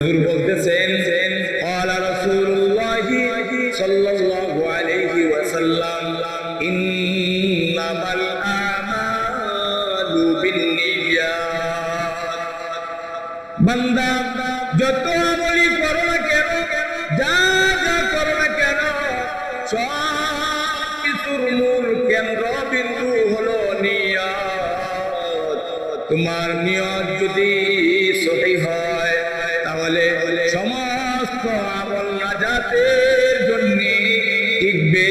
হুজুর বলতেছেন ক্বালা রাসূলুল্লাহ সাল্লাল্লাহু আলাইহি ওয়াসাল্লাম ইন্নামাল আমালু বিন্নিয়াত। বান্দা যত আমলি করো না কেন, যা যা করো না কেন, সব কিছুর মূল কেন্দ্র বিন্দু হলো নিয়ত। তোমার নিয়ত যদি সহি হয় তাহলে সমস্ত আমল নাজাতের জন্য টিকবে।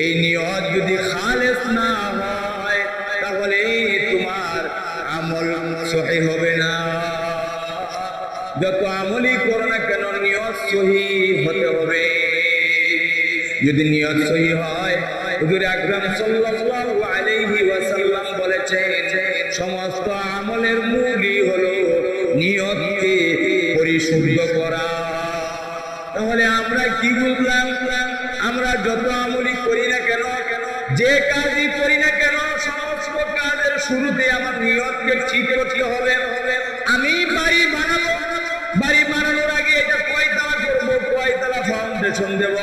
এই নিয়ত যদি খালেস না হয় তাহলে তোমার আমল সহি হবে না। যত আমলই করো না কেন নিয়ত সহি হতে হবে। যদি নিয়ত সহি হয়, হুজুর আকরাম সাল্লাল্লাহু আলাইহি ওয়াসাল্লাম বলেছেন সমস্ত আমলের মূলই হলো নিয়তকে পরিশুদ্ধ করা। তাহলে আমরা কি বুঝলাম? আমরা যত আমলই করি না কেন, যে কাজই করি না কেন, সমস্ত কাজের শুরুতে আমার নিয়তকে ঠিক করতে হবে। আমি বাড়ি বানাবো, বাড়ি বানানোর আগে এটা কয়তলা করবো, কয়তলা ফাউন্ডেশন দেব,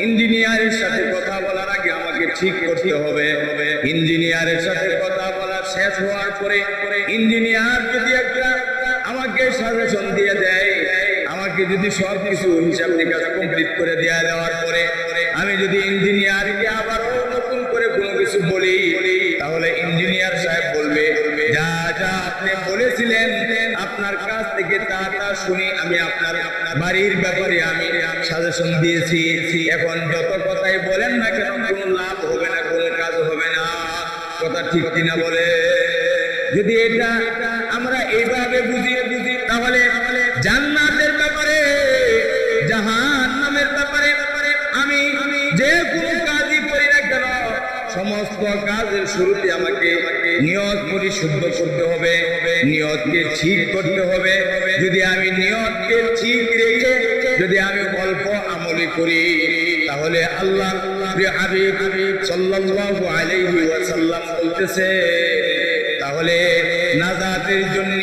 ইঞ্জিনিয়ারের সাথে কথা বলার আগে আমাকে ঠিক করতে হবে। ইঞ্জিনিয়ারের সাথে কথা বলা শেষ হওয়ার পরে ইঞ্জিনিয়ার যদি একটা আমাকে সাজেশন দিয়ে দেয়, আমাকে যদি সব কিছু হিসাব নিকাশ কমপ্লিট করে দেওয়ার পরে আমি যদি ইঞ্জিনিয়ারকে আবারও নতুন করে কোনো কিছু বলি, তাহলে ইঞ্জিনিয়ার সাহেব বলবে যা যা আপনি বলেছিলেন আপনার কাছ থেকে তা তা শুনি আমি আপনার বাড়ির ব্যাপারে আমি সাজেশন দিয়েছি। এখন যত কথাই বলেন না কেন কোনো লাভ হবে না, কোনো কাজ হবে না। কথা ঠিক কিনা বলে? যদি এটা আমরা এইভাবে বুঝি তাহলে জান্নাতের ব্যাপারে, জাহান্নামের ব্যাপারে আমি যে কোনো কাজই করি না কেন, সমস্ত কাজের শুরুতে আমাকে নিয়ত পরিশুদ্ধ করতে হবে, নিয়তকে ঠিক করতে হবে। যদি আমি নিয়তকে ঠিক রেখে যদি আমি অল্প আমলি করি, তাহলে আল্লাহ হাবিব সাল্লাল্লাহু আলাইহি ওয়াসাল্লাম বলতেছে তাহলে নাজাতের জন্য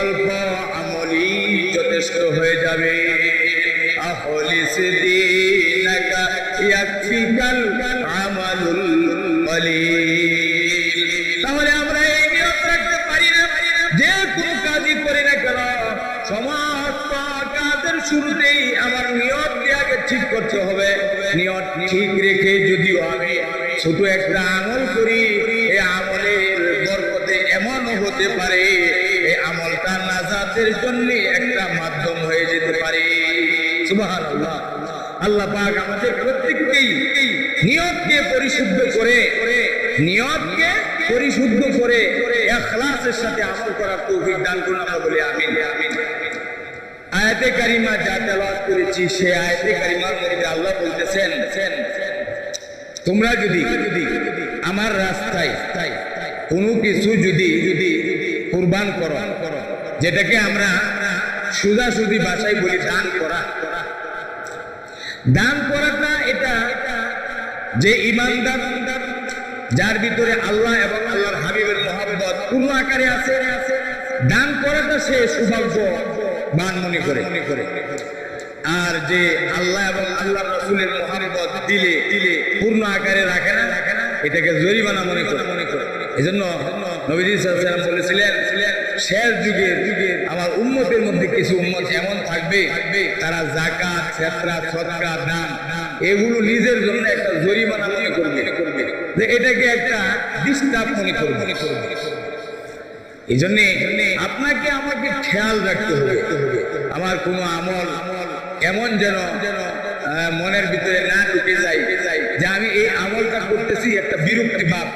অল্প আমলি যথেষ্ট হয়ে যাবে। আখলিস দীনাকা ইয়াকফিকাল আমালুল কলিল। তাহলে আমরা এই নিয়ত রাখতে পারি না, যে কোনো কাজই করি না কেন সমস্ত কাজের শুরুতেই আমার নিয়তকে আগে ঠিক করতে হবে। নিয়ত ঠিক রেখে যদিও আমি ছোট একটা আমল করি, এই আমলের বরকতে এমনও হতে পারে এই আমলটা নাজাতের জন্য একটা মাধ্যম হয়ে যেতে পারে। সুবহানাল্লাহ। আল্লাহ পাক আমাদের প্রত্যেককেই নিয়তকে পরিশুদ্ধ করে, নিয়তকে পরিশুদ্ধ করে ইখলাসের সাথে আমল করার তৌফিক দান করুন। আমরা বলি আমিন। আয়াতে কারিমা যা তেলাওয়াত করেছি সেই আয়াতে কারিমার মধ্যে আল্লাহ বলতেছেন তোমরা যদি আমার রাস্তায় কোনো কিছু যদি কুরবান করো, যেটাকে আমরা সোজাসুজি ভাষায় বলি দান করা। দান করাটা এটা যে ঈমানদার, যার ভিতরে আল্লাহ এবং আল্লাহর হাবিবের মহব্বত পূর্ণ আকারে আছে, দান করাটা সে সৌভাগ্যবান মনে করে। আর যে আল্লাহ এবং আল্লাহ রাসূলের মহব্বত দিলে পূর্ণ আকারে রাখে না, এটাকে জরিমানা মনে করে। এজন্য নবীজি সাল্লাল্লাহু আলাইহি ওয়াসাল্লাম বলেছিলেন শেষ যুগে আমার উম্মতের মধ্যে কিছু উম্মত এমন থাকবে তারা যাকাত, ফিতরা, সদকা, দান এগুলো নিজের জন্য একটা জরিমানা মনে করবে, যে এটাকে একটা ডিস্টার্ব মনে করবে। এই জন্য আপনাকে আমাকে খেয়াল রাখতে হবে আমার কোনো আমল এমন যেন মনের ভিতরে না ঢুকে যায় যে আমি এই আমলটা করতেছি একটা বিরক্তি ভাব,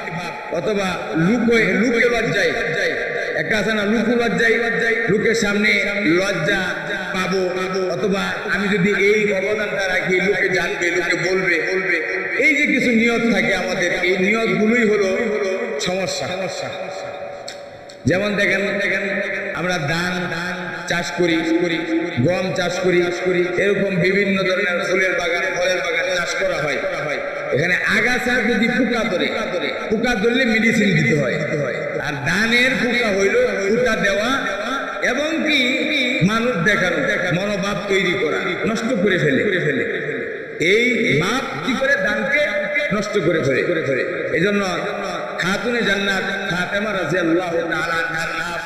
অথবা লুকে লজ্জায়, একটা আছে না লুকু লজ্জায়, লোকের সামনে লজ্জা পাবো, অথবা আমি যদি এই অবদানটা রাখি লোকে জানবে, লোকে বলবে। এই যে কিছু নিয়ত থাকে আমাদের, এই নিয়তগুলোই হলো সমস্যা। যেমন দেখেন আমরা ধান চাষ করি, গম চাষ করি, এরকম বিভিন্ন ধরনের ফুলের বাগান, ফলের বাগান চাষ করা হয়। এখানে আগাছা যদি পোকা ধরলে মেডিসিন দিতে হয়। আর ধানের পোকা হইল ফুটা দেওয়া, এবং কি মানুষ দেখানো, মনোভাব তৈরি করা, নষ্ট করে ফেলে। এই ভাব কি করে দানকে নষ্ট করে ফেলে। এই জন্য খাতুনে জান্নাত ফাতেমা রাদিয়াল্লাহু তাআলা আনহার নাম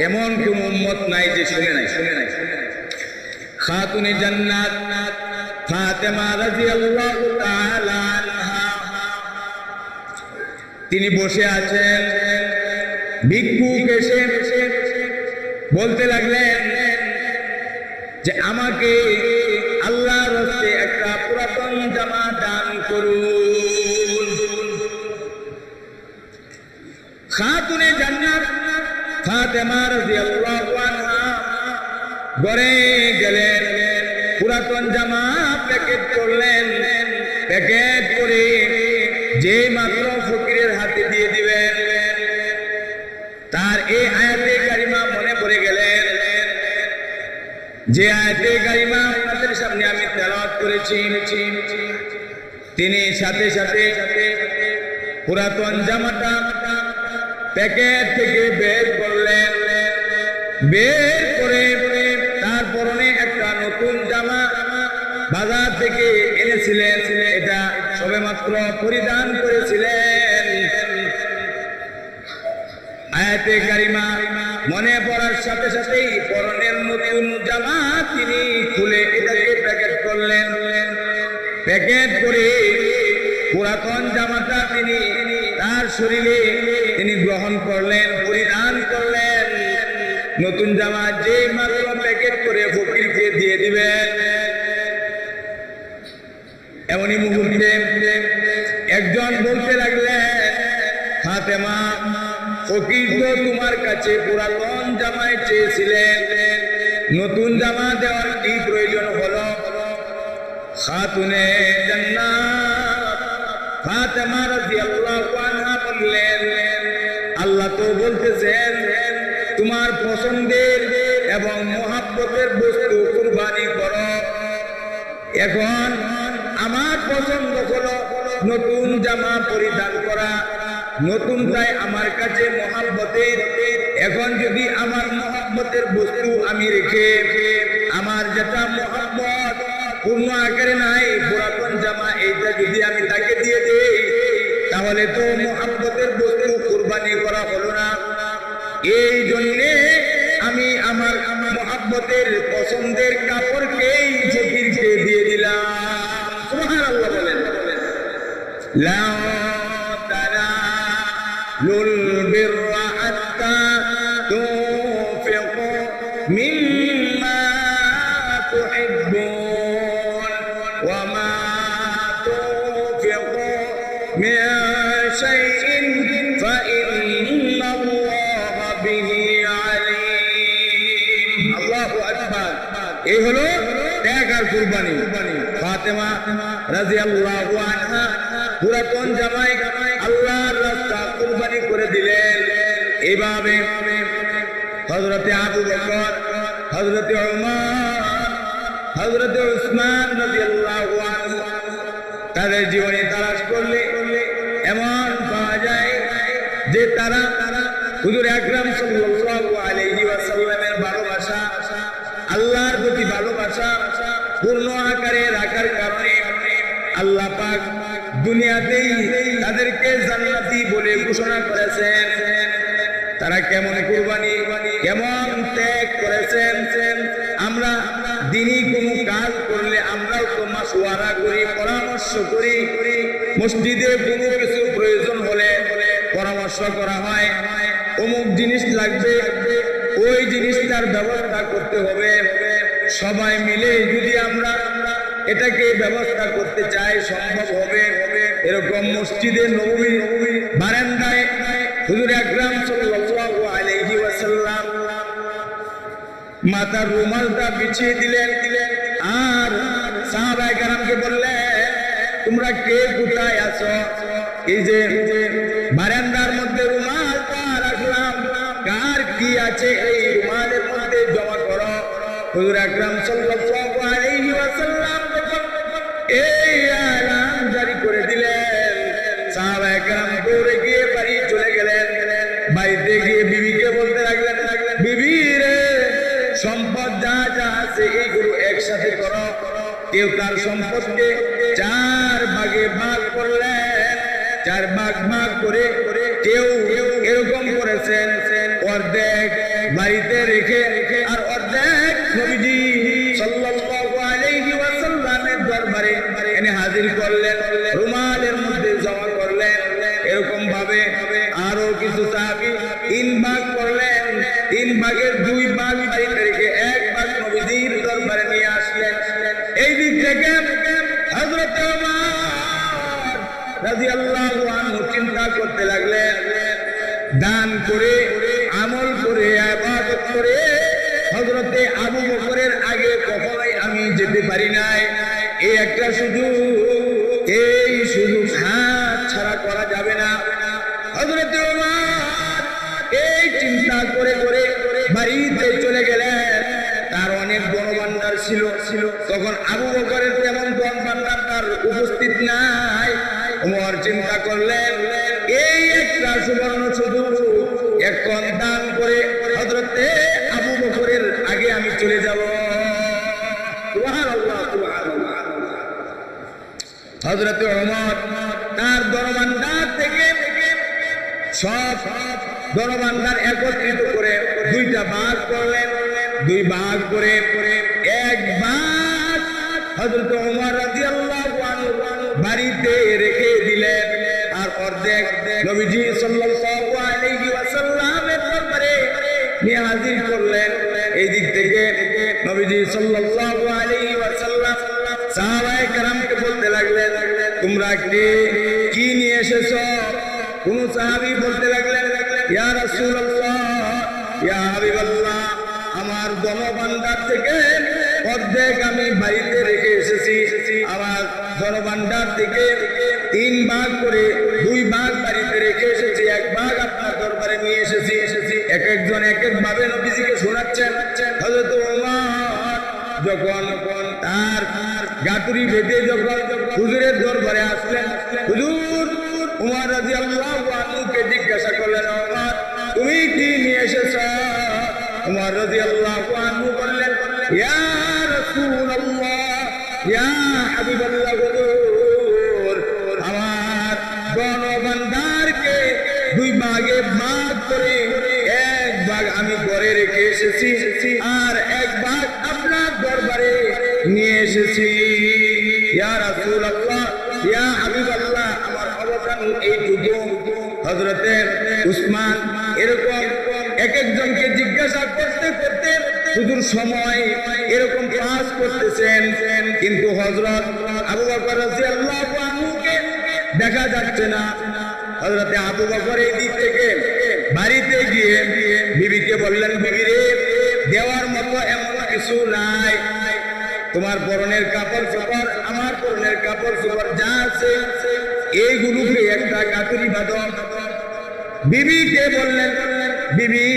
এমন কোন উম্মত নাই যে শুনে নাই। খাতুনে জান্নাত ফাতেমা রাদিয়াল্লাহু তাআলা আনহা, তিনি বসে আছেন, ভিক্ষুক এসে বলতে লাগলেন যে আমাকে আল্লাহর রাস্তায় একটা পুরাতন জামা দান করুন। খাতুনে জান্নাত ফাতেমা রাদিয়াল্লাহু আনহা ঘরে গেলেন, পুরাতন জামা প্যাকেট করলেন, প্যাকেট করে যে মাত্র ফকিরের হাতে দিয়ে দিবেন, তার এই আয়াতে কারিমা মনে পড়ে গেলেন, যে আয়াতে কারিমা আপনাদের সামনে আমি তেলাওয়াত করেছি। তিনি সাথে সাথে পুরাতন জামাটা প্যাকেট থেকে বের করলেন, বের করে তার পরনে একটা নতুন জামা বাজার থেকে এনেছিলেন, এটা সবেমাত্র পরিধান করেছিলেন। আয়াতে কারিমা মনে পড়ার সাথে সাথেই পরনের নতুন জামা তিনি খুলে এটাকে প্যাকেট করলেন, প্যাকেট করে পুরাতন জামাটা তিনি তার শরীরে তিনি গ্রহণ করলেন, পরিধান করলেন। নতুন জামা যে মাত্র প্যাকেট করে ফকিরকে দিয়ে দিবেন, এমনই মুহূর্তে একজন বলতে লাগলেন, ফাতেমা, ফকির তো তোমার কাছে পুরাতন জামাই চেয়েছিলেন, নতুন জামা দেওয়ার কি প্রয়োজন হলো? খাতুনে জান্নাত ফাতেমা রাদিয়াল্লাহু আনহা বললেন, আল্লাহ তো বলতেছেন তোমার পছন্দের এবং মহব্বতের বস্তু কুরবানি করো। এখন আমার পছন্দ হলো নতুন জামা পরিধান করা, নতুনটাই আমার কাছে মহব্বতের। এখন যদি আমার মহব্বতের বস্তু আমি রেখে আমার যেটা মহব্বত পূর্ণ আকারে নাই, পুরাতন জামা, এইটা যদি আমি তাকে দিয়ে দেই, তাহলে তো মহব্বতের বস্তু কুরবানি করা হলো না। এই জন্যে আমি আমার মহব্বতের পছন্দের কাপড়কেই ফকিরকে দিয়ে দিলাম। সুবহানাল্লাহ বলেন। লা তানালুল বিররা হাত্তা তুনফিকু মিম্মা তুহিব্বুন ওয়া মা তুনফিকু মিন শাইইন ফাইন্নাল্লাহা বিহি আলীম। আল্লাহু আকবার। এই হলো ত্যাগ আর কুরবানি। ফাতেমা রাদিয়াল্লাহু আনহা পুরাতন জামাই আল্লাহর রাস্তা কুরবানি করে দিলেন। এইভাবে হযরতে আবু বকর, হযরতে ওমর, হযরতে উসমান রাদিয়াল্লাহু আনহু তাদের জীবনে তালাশ করলে এমন পাওয়া যায় যে তারা হুজুর আকরাম সাল্লাল্লাহু আলাইহি ওয়াসাল্লামের ভালোবাসা, আল্লাহর প্রতি ভালোবাসা পূর্ণ আকারে রাখার কারণে আল্লাহ পাক দুনিয়াতেই তাদেরকে জান্নাতি বলে ঘোষণা করেছেন। তারা কেমন কুরবানি, কেমন ত্যাগ করেছেন। আমরা দিনই কোনো কাজ করলে আমরাও তো মাশওয়ারা করি, পরামর্শ করি। মসজিদে কোনো কিছু প্রয়োজন হলে পরামর্শ করা হয়, অমুক জিনিস লাগবে, ওই জিনিসটার ব্যবস্থা করতে হবে। সবাই মিলে যদি আমরা এটাকে ব্যবস্থা করতে চাই, সম্ভব হবে। এরকম মসজিদে নববী বারান্দায় হুজুর আকরাম সাল্লাল্লাহু আলাইহি ওয়াসাল্লাম মাথার রুমালটা বিছিয়ে দিলেন, আর সাহাবায়ে কেরামকে বললেন, তোমরা কে কোথায় আছো? এই যে বারান্দার মধ্যে রুমালটা রাখলাম, কার কি আছে এই রুমালের মধ্যে জমা করো। হুজুর আকরাম সাল্লাল্লাহু আলাইহি ওয়াসাল্লাম এই আলান জারি করে দিলেন। সাহাবায়ে কেরাম দৌড়ে গিয়ে বাড়ি চলে গেলেন। বাড়িতে গিয়ে বিবিকে বলতে লাগলেন, বিবি রে, সম্পদ যা আছে এইগুলো একসাথে করো। কেউ তার সম্পদকে 4 ভাগে ভাগ করলেন, 4 ভাগ ভাগ করে কেউ এরকম করেছেন, অর্ধেক বাড়িতে রেখে আর অর্ধেক নবীজি সাল্লাল্লাহু আলাইহি ওয়াসাল্লামের দরবারে এনে হাজির করলেন, রুমালের মধ্যে জমা করলেন। এরকম ভাবে আরো কিছু সাহাবী 3 ভাগ করলেন, 3 ভাগের 2 ভাগ বাড়িতে রেখে 1 ভাগ নবীজির দরবারে নিয়ে আসলেন। এই দিক থেকে হযরত ওমর রাদিয়াল্লাহু আনহু চিন্তা করতে লাগলেন, দান করে, আমল করে, ইবাদত করে হযরতে আবু বকরের আগে কখনোই আমি যেতে পারি নাই। এই একটা সুযোগ, এই সুযোগ হাত ছাড়া করা যাবে না। হযরত ওমর এই চিন্তা করে করে বাড়িতে চলে গেলেন। তার অনেক ধনভাণ্ডার ছিল, তখন আবু বকরের তেমন ধনভাণ্ডার তার উপস্থিত নাই। ওমর চিন্তা করলেন, এই একটা সুবর্ণ সুযোগ, এখন দান করে হযরতে আবু বকরের আগে আমি চলে যাব। সুবহানাল্লাহ, সুবহানাল্লাহ। হযরতে ওমর তার ধনভাণ্ডার থেকে সব ধনভাণ্ডার একত্রিত করে 2টা ভাগ করলেন। 2 ভাগ করে 1 ভাগ হযরত ওমর রাদিয়াল্লাহু আনহু বাড়িতে রেখে দিলেন, আর অর্ধেক নবীজি সাল্লাল্লাহু আলাইহি ওয়াসাল্লামের দরবারে নিয়ে হাজির করলেন। এই দিক থেকে নবীজি সাল্লাল্লাহু আলাইহি ওয়াসাল্লাম সাহাবায়ে কেরামকে বলতে লাগলেন, তোমরা কি নিয়ে এসেছো? কোন সাহাবী বলতে লাগলেন, ইয়া রাসূলুল্লাহ, ইয়া হাবিবাল্লাহ, আমার ধনভাণ্ডার থেকে অর্ধেক আমি বাড়িতে রেখে এসেছি। আমার ধনভাণ্ডার থেকে 3 ভাগ করে 2 ভাগ বাড়িতে রেখে এসেছি, 1 ভাগ আপনার দরবারে নিয়ে এসেছি। এক একজন এক এক ভাবে নবীজিকে শোনাচ্ছেন। হযরত ওমর যখন তার গাটুরি বেঁধে যখন হুজুরের দরবারে আসলেন, হুজুর ওমর রাদিয়াল্লাহু আনহুকে জিজ্ঞাসা করলেন, ওমর তুমি কি নিয়ে এসেছো? ওমর রাদিয়াল্লাহু আনহু বললেন, ইয়া রাসূলুল্লাহ, ইয়া হাবিবাল্লাহ, হুজুর আমার ধনভাণ্ডারকে 2 ভাগে ভাগ করে 1 ভাগ আমি ঘরে রেখে এসেছি, আর 1 ভাগ আপনার দরবারে নিয়ে এসেছি। ইয়া রাসূলুল্লাহ, ইয়া হাবিবাল্লাহ, আমার অবদান এইটুকু। হযরতে উসমান এরকম এক একজনকে জিজ্ঞাসা করতে করতে হুজুর সময় এরকম পাস করতেছেন, কিন্তু হযরত আবু বকর রাদিয়াল্লাহু আনহুকে দেখা যাচ্ছে না। হযরতে আবু বকর এই দিক থেকে বাড়িতে গিয়ে বিবিকে বললেন, বিবি রে, দেওয়ার মতো এমন কিছু নাই, তোমার পরনের কাপড় চোপড়, আমার পরনের কাপড় চোপড় যা আছে এইগুলোকে একটা গাটুরি বাঁধো। বিবিকে বললেন, বিবি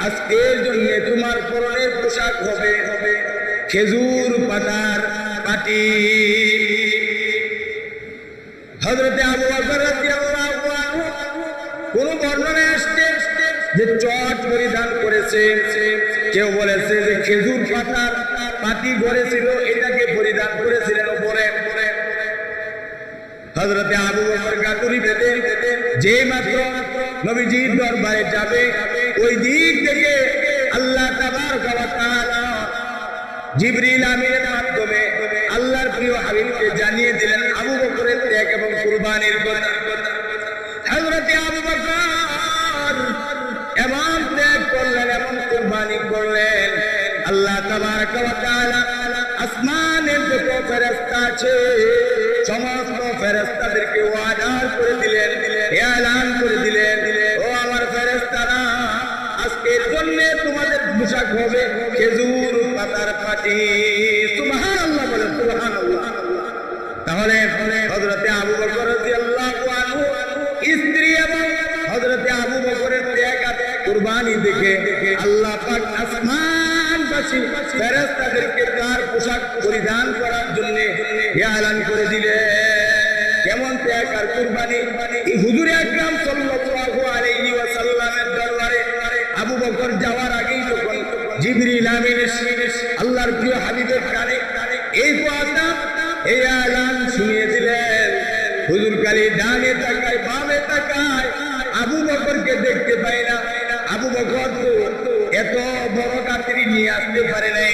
আজকের জন্য তোমার পরনের পোশাক হবে খেজুর পাতার পাটি। হযরতে আবু বকর রাদিয়াল্লাহু আনহু কোন বর্ণনায় আসছে যে চট পরিধান করেছে, কেউ বলেছে যে খেজুর পাতার পাটি গড়েছিল, এটাকে পরিধান করেছিলেন উপরে। হযরতে আবু বকর গাটুরি বেঁধে যে মাত্র নবীজির দরবারে যাবে, ওই দিক থেকে আল্লাহ তাবারক ওয়া তাআলা জিবরিল আমিনের মাধ্যমে আল্লাহর প্রিয় হাবিবকে জানিয়ে দিলেন আবু বকরের ত্যাগ এবং কুরবানির কথা। হযরতে আবু বকর এমন ত্যাগ করলেন, এমন কুরবানি করলেন, আল্লাহ তাবারক ওয়া তাআলা আসমানের যত ফেরেশতা আছে সমস্ত ফেরেশতাদেরকে ওয়ার্ডার করে দিলেন, এলান করে দিলেন, ও আমার ফেরেশতারা, আজকের জন্য তোমাদের পোশাক হবে খেজুর পাতার পাটি। সুবহানাল্লাহ, বলে সুবহানাল্লাহ। তাহলে হযরতে আবু বকর রাদিয়াল্লাহু আনহু স্ত্রী এবং হযরতে আবু বকরের ত্যাগ আর কুরবানি দেখে আল্লাহ পাক আসমানবাসী ফেরেশতাদেরকে তার পোশাক পরিধান করার জন্য এলান করে দিলেন। কেমন ত্যাগ আর কুরবানি! হুজুর আকরাম সাল্লাল্লাহু আলাইহি ওয়াসাল্লামের দরবারে আবু বকর যাওয়ার আগেই যখন জিবরিল আমিন এই কথা এই আলান শুনিয়ে দিলেন। হুজুর খালি ডানে তাকায় বামে তাকায়, আবু বকরকে দেখতে পায় না। আবু বকর তো এত বড় কাতিরি নিয়ে আসতে পারে নাই।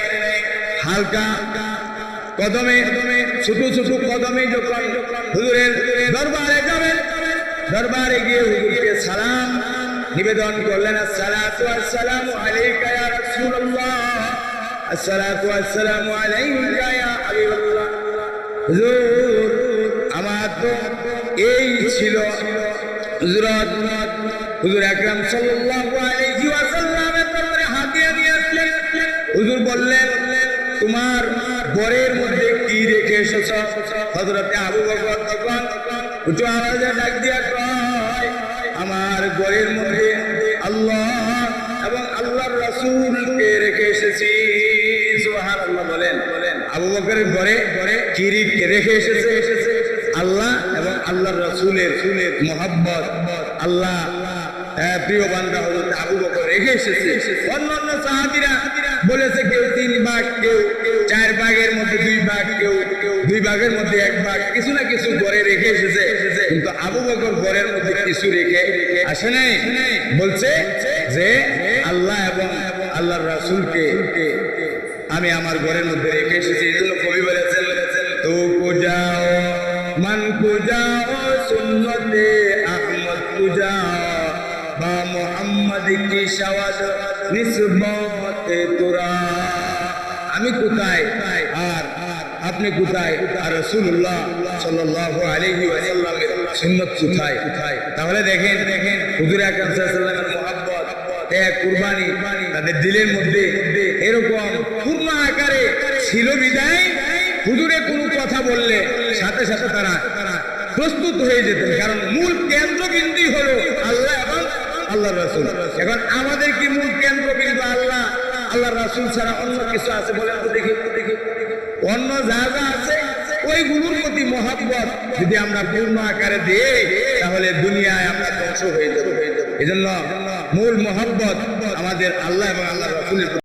হালকা কদমে ছোট ছোট কদমে যখন হুজুরের দরবারে যাবেন, দরবারে গিয়ে হুজুরকে সালাম নিবেদন করলেন। আসসালাতু ওয়াসসালামু আলাইকা ইয়া রাসূলুল্লাহ, আসসালাতু ওয়াসসালামু আলাইকা ইয়া হাবিবাল্লাহ। হুজুর আমার তো এই ছিল হুজুরত, হুজুর আকরাম সাল্লাল্লাহু আলাইহি ওয়াসাল্লামের দরবারে হাদিয়া নিয়ে আসলেন। হুজুর বললেন, তোমার বরের মধ্যে কি রেখে এসেছ? হযরতে আবু বকর তখন উচ্চ আওয়াজে ডাক দিয়া কয়, আমার বরের মধ্যে আল্লাহ এবং আল্লাহর রাসূলকে রেখে এসেছি। সুবহানাল্লাহ বলেন। আবু বকরের ঘরে কি রেখে এসেছে? আল্লাহ এবং আল্লাহর রাসূলের মুহাব্বত, আল্লাহ প্রিয় বান্দা হযরত আবু বকর রেখে এসেছে। অন্যান্য সাহাবীরা বলেছে কেউ 3 ভাগ, কেউ 4 ভাগের মধ্যে 2 ভাগ, কেউ 2 ভাগের মধ্যে 1 ভাগ, কিছু না কিছু ঘরে রেখে এসেছে। কিন্তু আবু বকর ঘরের মধ্যে কিছু রেখে আসে নাই। বলছে যে আল্লাহ এবং আল্লাহর রাসূলকে আমি আমার ঘরের মধ্যে রেখে এসেছি। এজন্য কবি বলেছেন, তো কো যাও মান কো যাও সুন্নতে আহমদ কো যাও বা মুহাম্মদ কি শাওয়াদ নিসবতে তোরা। আমি কোথায় আর আপনি কোথায়, আর রাসূলুল্লাহ সাল্লাল্লাহু আলাইহি ওয়াসাল্লামের সুন্নাত কোথায়? তাহলে দেখেন হুজুর আকরাম সাল্লাল্লাহু আলাইহি ওয়াসাল্লামের মুহাব্বত, ত্যাগ, কুরবানি তাদের দিলের মধ্যে এরকম পূর্ণ আকারে ছিল বিদায় হুজুরে কোনো কথা বললে সাথে সাথে তারা প্রস্তুত হয়ে যেতেন। কারণ মূল কেন্দ্রবিন্দু হলো আল্লাহ এবং আল্লাহর রাসূল। এখন আমাদের কি মূল কেন্দ্রবিন্দু আল্লাহ, আল্লাহর রাসূল ছাড়া অন্য কিছু আছে বলেন তো দেখি? অন্য যা যা আছে ওইগুলোর প্রতি মহব্বত যদি আমরা পূর্ণ আকারে দিই, তাহলে দুনিয়ায় আমরা ধ্বংস হয়ে যাব। এজন্য মূল মহব্বত আমাদের আল্লাহ এবং আল্লাহর রাসূলের